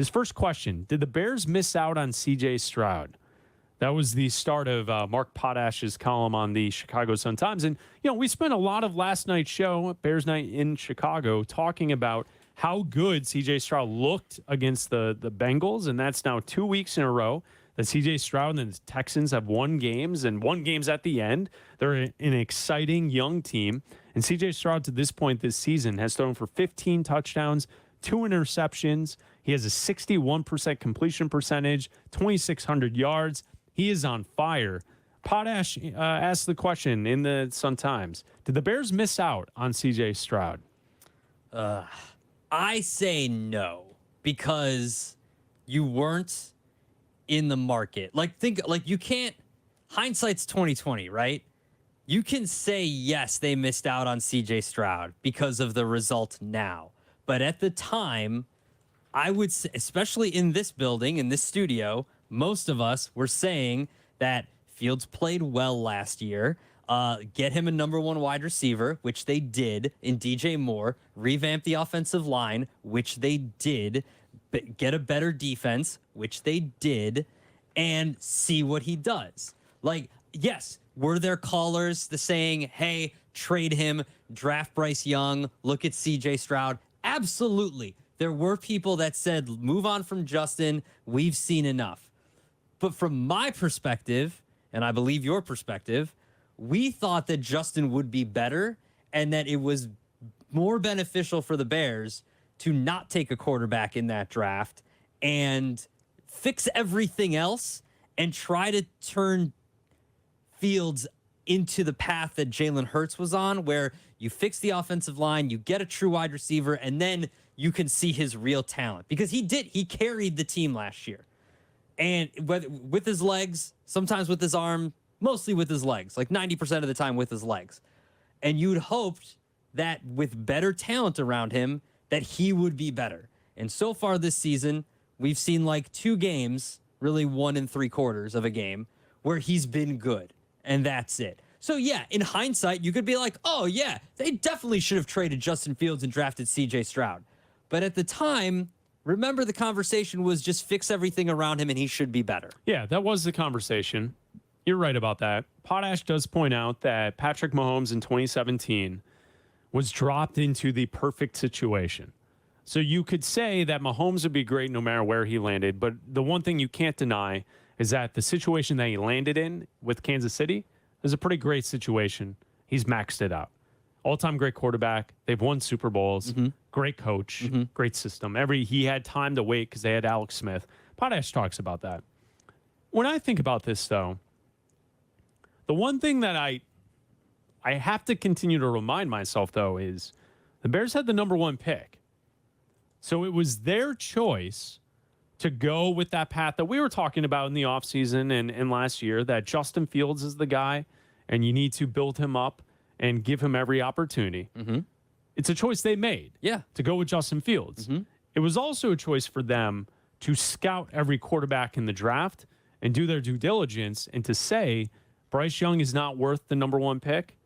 His first question: did the Bears miss out on C.J. Stroud? That was the start of Mark Potash's column on the Chicago Sun-Times. And, we spent a lot of last night's show, Bears Night in Chicago, talking about how good C.J. Stroud looked against the Bengals. And that's now 2 weeks in a row that C.J. Stroud and the Texans have won games and won games at the end. They're an exciting young team. And C.J. Stroud, to this point this season, has thrown for 15 touchdowns, 2 interceptions. He has a 61% completion percentage, 2,600 yards. He is on fire. Potash asked the question in the Sun-Times, did the Bears miss out on C.J. Stroud? I say no, because you weren't in the market. You can't, hindsight's 2020, right? You can say, yes, they missed out on C.J. Stroud because of the result now. But at the time, I would say, especially in this building, in this studio, most of us were saying that Fields played well last year. Get him a number 1 wide receiver, which they did in DJ Moore. Revamp the offensive line, which they did. Get a better defense, which they did. And see what he does. Yes, were there callers saying, hey, trade him, draft Bryce Young, look at CJ Stroud? Absolutely. There were people that said, move on from Justin. We've seen enough. But from my perspective, and I believe your perspective, we thought that Justin would be better and that it was more beneficial for the Bears to not take a quarterback in that draft and fix everything else and try to turn Fields into the path that Jalen Hurts was on, where you fix the offensive line, you get a true wide receiver, and then you can see his real talent. Because he carried the team last year. And with his legs, sometimes with his arm, mostly with his legs, 90% of the time with his legs. And you'd hoped that with better talent around him, that he would be better. And so far this season, we've seen 2 games, really 1 3/4 of a game, where he's been good. And that's it. So, yeah, in hindsight, you could be like, oh, yeah, they definitely should have traded Justin Fields and drafted C.J. Stroud. But at the time, remember, the conversation was just fix everything around him and he should be better. Yeah, that was the conversation. You're right about that. Potash does point out that Patrick Mahomes in 2017 was dropped into the perfect situation. So you could say that Mahomes would be great no matter where he landed, but the one thing you can't deny is that the situation that he landed in with Kansas City is a pretty great situation. He's maxed it out. All-time great quarterback. They've won Super Bowls. Great coach. Great system. He had time to wait because they had Alex Smith. Potash talks about that. When I think about this, though, the one thing that I have to continue to remind myself, though, is the Bears had the number 1 pick. So it was their choice to go with that path that we were talking about in the offseason and last year, that Justin Fields is the guy and you need to build him up and give him every opportunity. It's a choice they made to go with Justin Fields. It was also a choice for them to scout every quarterback in the draft and do their due diligence and to say Bryce Young is not worth the number 1 pick.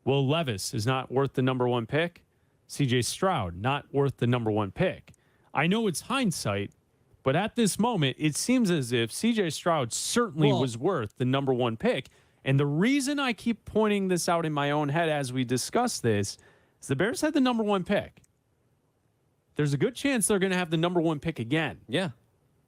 Will Levis is not worth the number 1 pick. C.J. Stroud, not worth the number 1 pick. I know it's hindsight, but at this moment, it seems as if C.J. Stroud certainly was worth the number 1 pick. And the reason I keep pointing this out in my own head as we discuss this is the Bears had the number 1 pick. There's a good chance they're going to have the number 1 pick again. Yeah.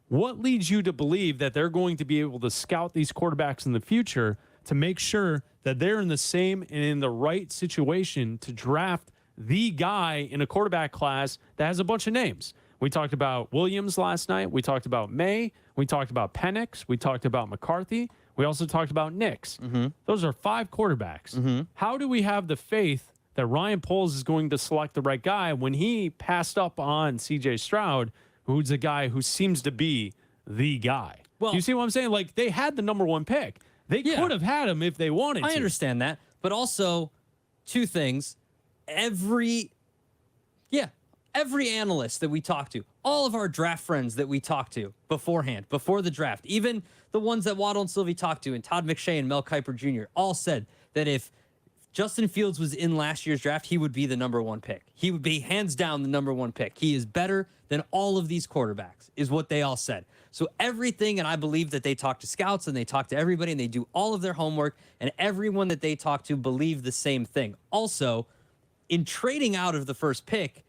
What leads you to believe that they're going to be able to scout these quarterbacks in the future to make sure that they're in the same and in the right situation to draft the guy in a quarterback class that has a bunch of names? We talked about Williams last night. We talked about May. We talked about Penix. We talked about McCarthy. We also talked about Nix. Those are 5 quarterbacks. How do we have the faith that Ryan Poles is going to select the right guy when he passed up on C.J. Stroud, who's a guy who seems to be the guy? Well, you see what I'm saying? They had the number 1 pick. They could have had him if they wanted to. I understand that. But also, 2 things. Every analyst that we talk to, all of our draft friends that we talk to beforehand, before the draft, even the ones that Waddle and Sylvie talked to, and Todd McShay and Mel Kiper Jr., all said that if Justin Fields was in last year's draft, he would be the number 1 pick. He would be hands down the number 1 pick. He is better than all of these quarterbacks, is what they all said. So everything, and I believe that they talk to scouts and they talk to everybody and they do all of their homework, and everyone that they talk to believe the same thing. Also, in trading out of the first pick,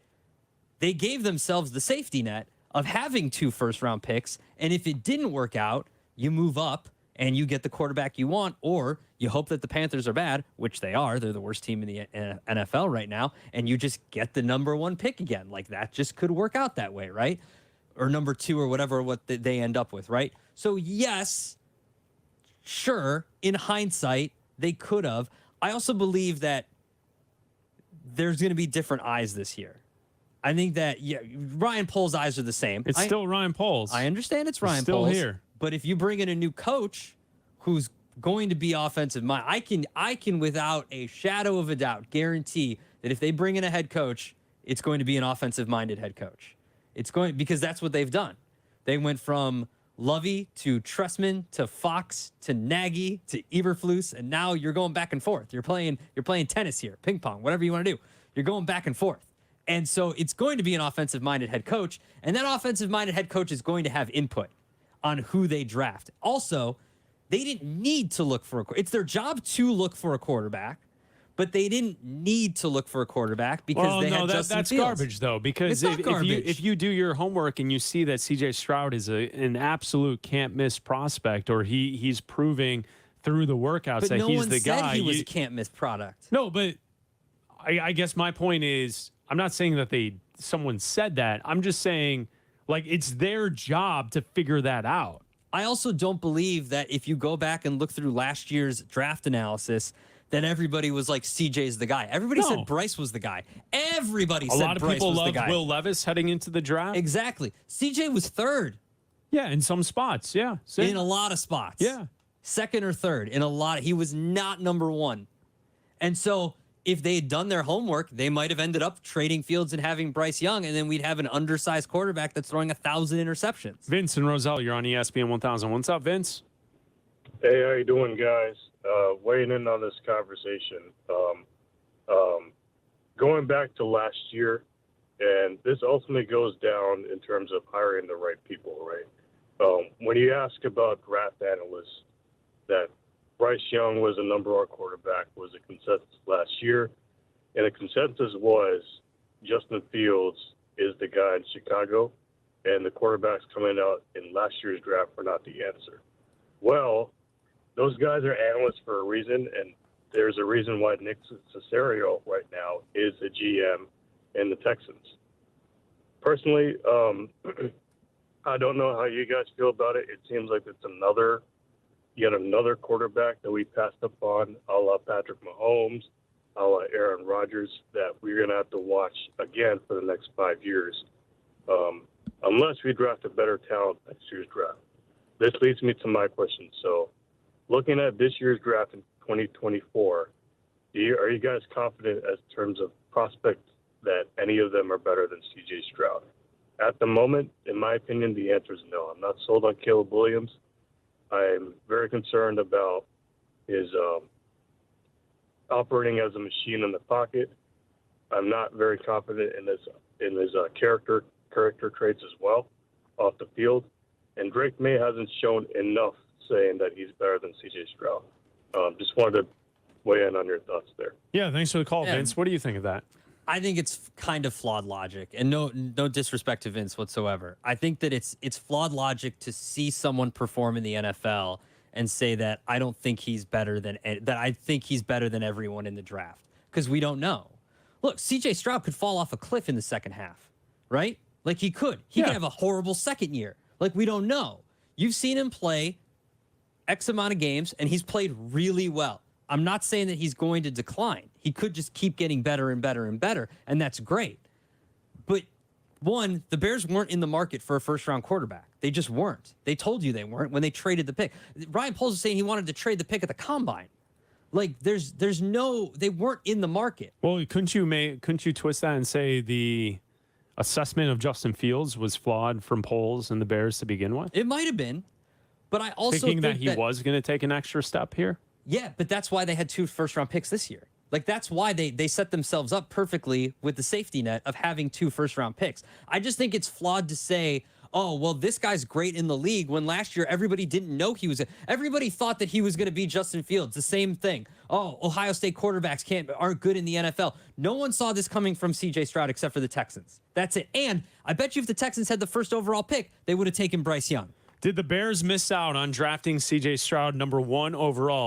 they gave themselves the safety net of having 2 first-round picks, and if it didn't work out, you move up and you get the quarterback you want, or you hope that the Panthers are bad, which they are. They're the worst team in the NFL right now, and you just get the number 1 pick again. Like, that just could work out that way, right? Or number 2 or whatever what they end up with, right? So, yes, sure, in hindsight, they could have. I also believe that there's going to be different eyes this year. I think that, yeah, Ryan Poles' eyes are the same. It's still Ryan Poles. I understand it's Ryan still Poles. Here. But if you bring in a new coach who's going to be offensive mind, I can without a shadow of a doubt guarantee that if they bring in a head coach, it's going to be an offensive minded head coach. It's going, because that's what they've done. They went from Lovey to Tressman to Fox to Nagy to Eberflus, and now you're going back and forth. You're playing tennis here, ping pong, whatever you want to do. You're going back and forth. And so it's going to be an offensive minded head coach, and that offensive minded head coach is going to have input on who they draft. Also, they didn't need to look for it's their job to look for a quarterback, but they didn't need to look for a quarterback because they had Justin that's Fields. garbage, though, because if you do your homework and you see that C.J. Stroud is an absolute can't-miss prospect, or he's proving through the workouts but that no he's one the said guy. He was a can't-miss product. No, but I guess my point is, I'm not saying that someone said that. I'm just saying, like, it's their job to figure that out. I also don't believe that if you go back and look through last year's draft analysis, that everybody was like, CJ's the guy. Everybody said Bryce was the guy. Everybody said Bryce was the guy. A lot of people loved Will Levis heading into the draft. Exactly. CJ was third. Yeah, in some spots. Yeah. Same. In a lot of spots. Yeah. Second or third in a lot. He was not number 1. And so if they had done their homework, they might have ended up trading Fields and having Bryce Young, and then we'd have an undersized quarterback that's throwing 1,000 interceptions. Vince and Roselle, you're on ESPN 1000. What's up, Vince? Hey, how you doing, guys? Weighing in on this conversation. Going back to last year, and this ultimately goes down in terms of hiring the right people, right? When you ask about draft analysts, that Bryce Young was a number 1 quarterback was a consensus last year, and the consensus was Justin Fields is the guy in Chicago, and the quarterbacks coming out in last year's draft were not the answer. Well, those guys are analysts for a reason, and there's a reason why Nick Caserio right now is a GM in the Texans. Personally, I don't know how you guys feel about it. It seems like it's yet another quarterback that we passed up on, a la Patrick Mahomes, a la Aaron Rodgers, that we're going to have to watch again for the next 5 years, unless we draft a better talent next year's draft. This leads me to my question. So, looking at this year's draft in 2024, are you guys confident as terms of prospects that any of them are better than C.J. Stroud? At the moment, in my opinion, the answer is no. I'm not sold on Caleb Williams. I'm very concerned about his operating as a machine in the pocket. I'm not very confident in his character traits as well off the field. And Drake May hasn't shown enough saying that he's better than C.J. Stroud. Just wanted to weigh in on your thoughts there. Yeah, thanks for the call, Vince. What do you think of that? I think it's kind of flawed logic, and no disrespect to Vince whatsoever. I think that it's flawed logic to see someone perform in the NFL and say that I don't think he's better than that. I think he's better than everyone in the draft, because we don't know. Look, C.J. Stroud could fall off a cliff in the second half, right? Like he could. He could have a horrible second year. Like, we don't know. You've seen him play X amount of games, and he's played really well. I'm not saying that he's going to decline. He could just keep getting better and better and better, and that's great. But, one, the Bears weren't in the market for a first-round quarterback. They just weren't. They told you they weren't when they traded the pick. Ryan Poles is saying he wanted to trade the pick at the Combine. Like, there's no, they weren't in the market. Well, couldn't you twist that and say the assessment of Justin Fields was flawed from Poles and the Bears to begin with? It might have been, but I also thinking think that he was going to take an extra step here. Yeah, but that's why they had 2 first-round picks this year. Like, that's why they set themselves up perfectly with the safety net of having 2 first-round picks. I just think it's flawed to say, oh, well, this guy's great in the league, when last year everybody didn't know he was. Everybody thought that he was going to be Justin Fields. The same thing. Oh, Ohio State quarterbacks aren't good in the NFL. No one saw this coming from C.J. Stroud except for the Texans. That's it. And I bet you if the Texans had the first overall pick, they would have taken Bryce Young. Did the Bears miss out on drafting C.J. Stroud number 1 overall?